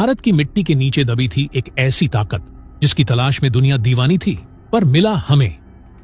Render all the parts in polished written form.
भारत की मिट्टी के नीचे दबी थी एक ऐसी ताकत जिसकी तलाश में दुनिया दीवानी थी, पर मिला हमें।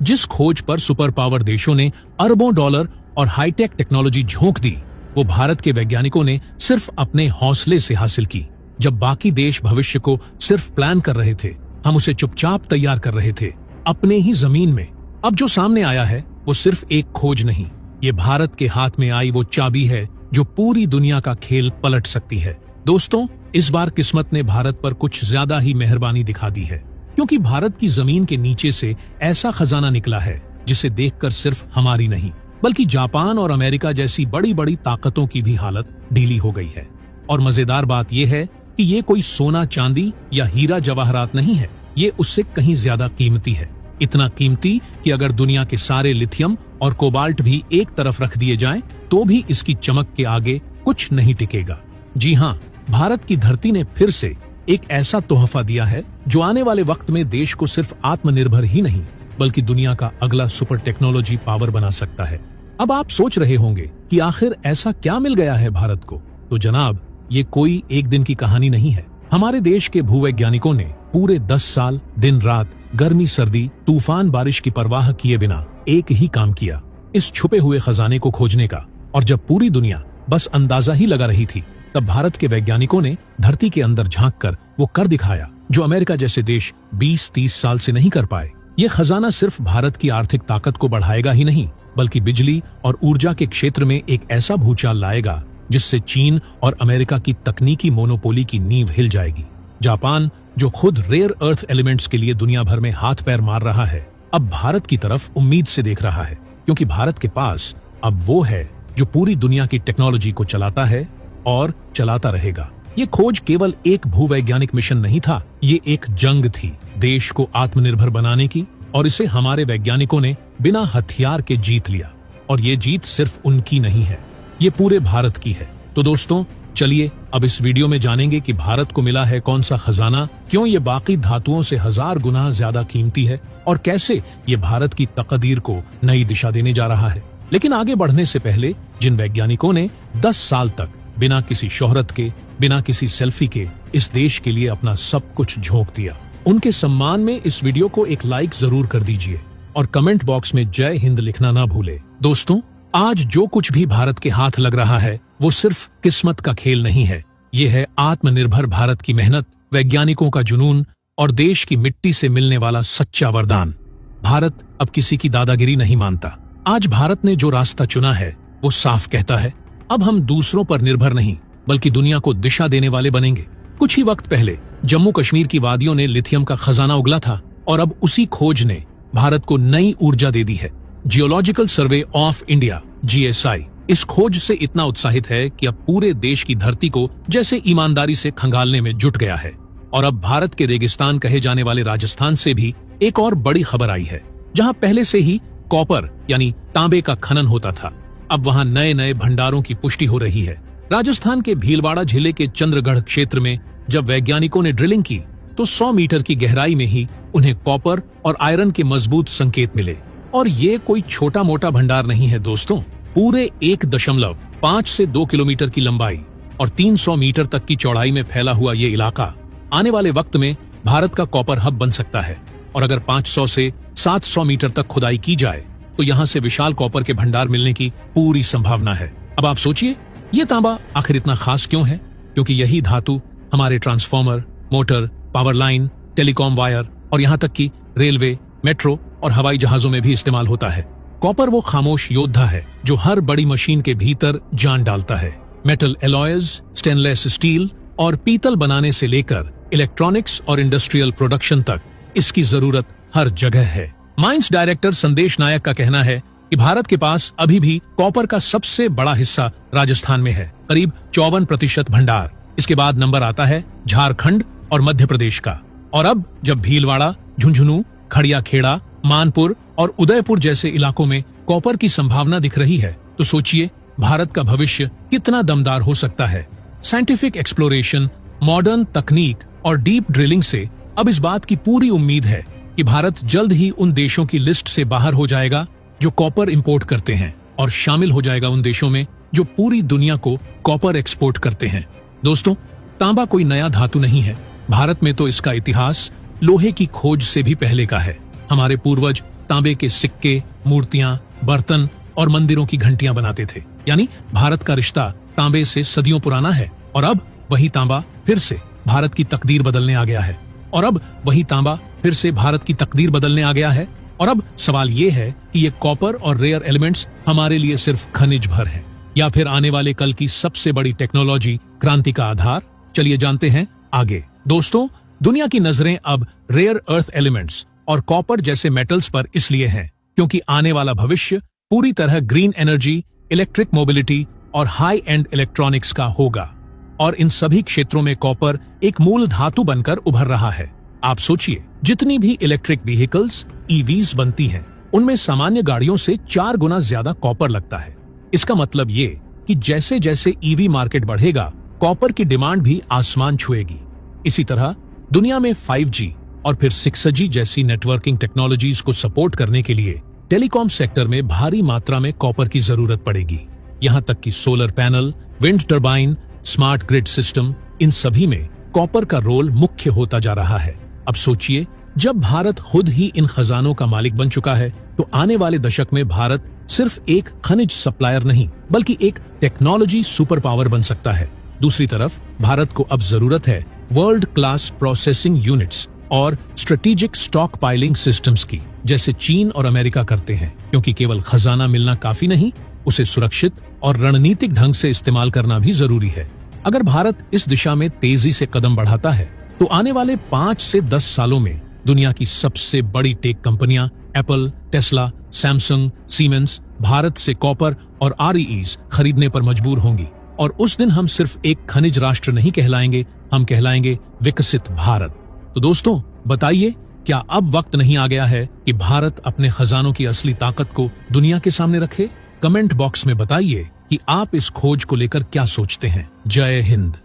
जिस खोज पर सुपर पावर देशों ने अरबों डॉलर और हाईटेक टेक्नोलॉजी झोंक दी, वो भारत के वैज्ञानिकों ने सिर्फ अपने हौसले से हासिल की। जब बाकी देश भविष्य को सिर्फ प्लान कर रहे थे, हम उसे चुपचाप तैयार कर रहे थे अपने ही जमीन में। अब जो सामने आया है वो सिर्फ एक खोज नहीं, ये भारत के हाथ में आई वो चाबी है जो पूरी दुनिया का खेल पलट सकती है। दोस्तों, इस बार किस्मत ने भारत पर कुछ ज्यादा ही मेहरबानी दिखा दी है, क्योंकि भारत की जमीन के नीचे से ऐसा खजाना निकला है जिसे देखकर सिर्फ हमारी नहीं बल्कि जापान और अमेरिका जैसी बड़ी बड़ी ताकतों की भी हालत ढीली हो गई है। और मजेदार बात यह है कि ये कोई सोना चांदी या हीरा जवाहरात नहीं है, ये उससे कहीं ज्यादा कीमती है। इतना कीमती कि अगर दुनिया के सारे लिथियम और कोबाल्ट भी एक तरफ रख दिए जाएं, तो भी इसकी चमक के आगे कुछ नहीं टिकेगा। जी हाँ, भारत की धरती ने फिर से एक ऐसा तोहफा दिया है जो आने वाले वक्त में देश को सिर्फ आत्मनिर्भर ही नहीं बल्कि दुनिया का अगला सुपर टेक्नोलॉजी पावर बना सकता है। अब आप सोच रहे होंगे कि आखिर ऐसा क्या मिल गया है भारत को? तो जनाब, ये कोई एक दिन की कहानी नहीं है। हमारे देश के भूवैज्ञानिकों ने पूरे 10 साल दिन रात, गर्मी सर्दी, तूफान बारिश की परवाह किए बिना एक ही काम किया, इस छुपे हुए खजाने को खोजने का। और जब पूरी दुनिया बस अंदाजा ही लगा रही थी, तब भारत के वैज्ञानिकों ने धरती के अंदर झांककर वो कर दिखाया जो अमेरिका जैसे देश 20-30 साल से नहीं कर पाए। ये खजाना सिर्फ भारत की आर्थिक ताकत को बढ़ाएगा ही नहीं, बल्कि बिजली और ऊर्जा के क्षेत्र में एक ऐसा भूचाल लाएगा जिससे चीन और अमेरिका की तकनीकी मोनोपोली की नींव हिल जाएगी। जापान, जो खुद रेयर अर्थ एलिमेंट्स के लिए दुनिया भर में हाथ पैर मार रहा है, अब भारत की तरफ उम्मीद से देख रहा है, क्योंकि भारत के पास अब वो है जो पूरी दुनिया की टेक्नोलॉजी को चलाता है और चलाता रहेगा। ये खोज केवल एक भूवैज्ञानिक मिशन नहीं था, ये एक जंग थी देश को आत्मनिर्भर बनाने की, और इसे हमारे वैज्ञानिकों ने बिना हथियार के जीत लिया। और ये जीत सिर्फ उनकी नहीं है, ये पूरे भारत की है। तो दोस्तों, चलिए अब इस वीडियो में जानेंगे कि भारत को मिला है कौन सा खजाना, क्यों ये बाकी धातुओं से 1000 गुना ज्यादा कीमती है, और कैसे ये भारत की तकदीर को नई दिशा देने जा रहा है। लेकिन आगे बढ़ने से पहले, जिन वैज्ञानिकों ने 10 साल तक बिना किसी शोहरत के, बिना किसी सेल्फी के इस देश के लिए अपना सब कुछ झोंक दिया, उनके सम्मान में इस वीडियो को एक लाइक जरूर कर दीजिए और कमेंट बॉक्स में जय हिंद लिखना ना भूले। दोस्तों, आज जो कुछ भी भारत के हाथ लग रहा है वो सिर्फ किस्मत का खेल नहीं है, ये है आत्मनिर्भर भारत की मेहनत, वैज्ञानिकों का जुनून और देश की मिट्टी से मिलने वाला सच्चा वरदान। भारत अब किसी की दादागिरी नहीं मानता। आज भारत ने जो रास्ता चुना है वो साफ कहता है, अब हम दूसरों पर निर्भर नहीं बल्कि दुनिया को दिशा देने वाले बनेंगे। कुछ ही वक्त पहले जम्मू कश्मीर की वादियों ने लिथियम का खजाना उगला था, और अब उसी खोज ने भारत को नई ऊर्जा दे दी है। Geological survey of India (GSI) इस खोज से इतना उत्साहित है कि अब पूरे देश की धरती को जैसे ईमानदारी से खंगालने में जुट गया है। और अब भारत के रेगिस्तान कहे जाने वाले राजस्थान से भी एक और बड़ी खबर आई है। जहां पहले से ही कॉपर यानी तांबे का खनन होता था, अब वहां नए नए भंडारों की पुष्टि हो रही है। राजस्थान के भीलवाड़ा जिले के चंद्रगढ़ क्षेत्र में जब वैज्ञानिकों ने ड्रिलिंग की तो 100 मीटर की गहराई में ही उन्हें कॉपर और आयरन के मजबूत संकेत मिले। और ये कोई छोटा मोटा भंडार नहीं है दोस्तों, पूरे 1.5 से 2 किलोमीटर की लंबाई और 300 मीटर तक की चौड़ाई में फैला हुआ ये इलाका आने वाले वक्त में भारत का कॉपर हब बन सकता है। और अगर 500 से 700 मीटर तक खुदाई की जाए तो यहाँ से विशाल कॉपर के भंडार मिलने की पूरी संभावना है। अब आप सोचिए, ये तांबा आखिर इतना खास क्यों है? क्योंकि यही धातु हमारे transformer, motor, power line, telecom wire और यहाँ तक कि रेलवे, मेट्रो और हवाई जहाजों में भी इस्तेमाल होता है। कॉपर वो खामोश योद्धा है जो हर बड़ी मशीन के भीतर जान डालता है। मेटल एलॉयज, स्टेनलेस स्टील और पीतल बनाने से लेकर इलेक्ट्रॉनिक्स और इंडस्ट्रियल प्रोडक्शन तक इसकी जरूरत हर जगह है। माइंस डायरेक्टर संदेश नायक का कहना है कि भारत के पास अभी भी कॉपर का सबसे बड़ा हिस्सा राजस्थान में है, करीब 54% भंडार। इसके बाद नंबर आता है झारखंड और मध्य प्रदेश का। और अब जब भीलवाड़ा, झुंझुनू, खड़िया खेड़ा, मानपुर और उदयपुर जैसे इलाकों में कॉपर की संभावना दिख रही है, तो सोचिए भारत का भविष्य कितना दमदार हो सकता है। साइंटिफिक एक्सप्लोरेशन, मॉडर्न तकनीक और डीप ड्रिलिंग से अब इस बात की पूरी उम्मीद है कि भारत जल्द ही उन देशों की लिस्ट से बाहर हो जाएगा जो कॉपर इंपोर्ट करते हैं और शामिल हो जाएगा उन देशों में जो पूरी दुनिया को कॉपर एक्सपोर्ट करते हैं। दोस्तों, तांबा कोई नया धातु नहीं है। भारत में तो इसका इतिहास लोहे की खोज से भी पहले का है। हमारे पूर्वज तांबे के सिक्के, मूर्तियां, बर्तन और मंदिरों की घंटियां बनाते थे। यानी भारत का रिश्ता तांबे से सदियों पुराना है। और अब वही तांबा फिर से भारत की तकदीर बदलने आ गया है। और अब वही तांबा फिर से भारत की तकदीर बदलने आ गया है। और अब सवाल ये है कि ये कॉपर और रेयर एलिमेंट्स हमारे लिए सिर्फ खनिज भर हैं या फिर आने वाले कल की सबसे बड़ी टेक्नोलॉजी क्रांति का आधार। चलिए जानते हैं आगे। दोस्तों, दुनिया की नजरें अब रेयर अर्थ एलिमेंट्स और कॉपर जैसे मेटल्स पर इसलिए हैं क्योंकि आने वाला भविष्य पूरी तरह ग्रीन एनर्जी, इलेक्ट्रिक मोबिलिटी और हाई एंड इलेक्ट्रॉनिक्स का होगा। और इन सभी क्षेत्रों में कॉपर एक मूल धातु बनकर उभर रहा है। आप सोचिए, जितनी भी इलेक्ट्रिक व्हीकल्स ईवीज बनती हैं, उनमें सामान्य गाड़ियों से 4 गुना ज्यादा कॉपर लगता है। इसका मतलब ये कि जैसे जैसे ईवी मार्केट बढ़ेगा, कॉपर की डिमांड भी आसमान छुएगी। इसी तरह दुनिया में 5G और फिर 6G जैसी नेटवर्किंग टेक्नोलॉजीज को सपोर्ट करने के लिए टेलीकॉम सेक्टर में भारी मात्रा में कॉपर की जरूरत पड़ेगी। यहां तक कि solar panel, wind turbine, smart grid system, इन सभी में कॉपर का रोल मुख्य होता जा रहा है। अब सोचिए, जब भारत खुद ही इन खजानों का मालिक बन चुका है, तो आने वाले दशक में भारत सिर्फ एक खनिज सप्लायर नहीं बल्कि एक टेक्नोलॉजी सुपर पावर बन सकता है। दूसरी तरफ भारत को अब जरूरत है वर्ल्ड क्लास प्रोसेसिंग यूनिट्स और स्ट्रेटेजिक स्टॉक पाइलिंग सिस्टम्स की, जैसे चीन और अमेरिका करते हैं, क्योंकि केवल खजाना मिलना काफी नहीं, उसे सुरक्षित और रणनीतिक ढंग से इस्तेमाल करना भी जरूरी है। अगर भारत इस दिशा में तेजी से कदम बढ़ाता है, तो आने वाले 5 से 10 सालों में दुनिया की सबसे बड़ी टेक कंपनियां Apple, Tesla, Samsung, siemens Bharat से कॉपर और REEs खरीदने पर मजबूर होंगी। और उस दिन हम सिर्फ एक खनिज राष्ट्र नहीं कहलाएंगे, हम कहलाएंगे विकसित भारत। तो दोस्तों, बताइए, क्या अब वक्त नहीं आ गया है कि भारत अपने खजानों की असली ताकत को दुनिया के सामने रखे? कमेंट बॉक्स में बताइए कि आप इस खोज को लेकर क्या सोचते हैं। जय हिंद।